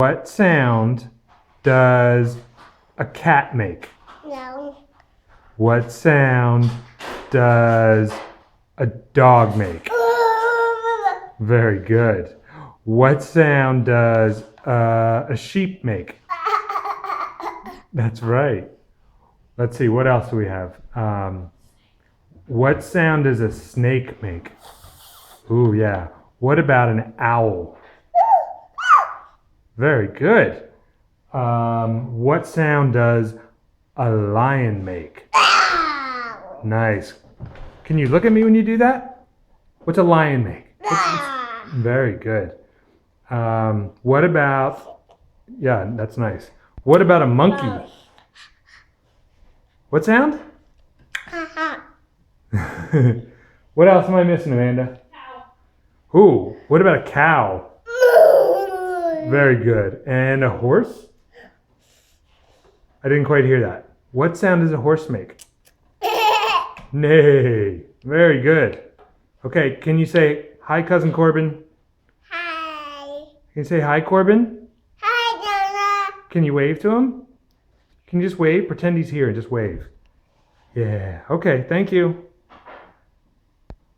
What sound does a cat make? No. What sound does a dog make? Very good. What sound does a sheep make? That's right. Let's see, what else do we have? What sound does a snake make? Ooh, yeah. What about an owl? Very good. What sound does a lion make? Nice. Can you look at me when you do that? What's a lion make? Very good. What about, yeah, that's nice. What about a monkey? What sound? What else am I missing, Amanda? Cow. Ooh, what about a cow? Very good. And a horse? I didn't quite hear that. What sound does a horse make? Neigh. Very good. Okay, can you say hi, Cousin Corbin? Hi. Can you say hi, Corbin? Hi, Donna. Can you wave to him? Can you just wave? Pretend he's here and just wave. Yeah. Okay, thank you.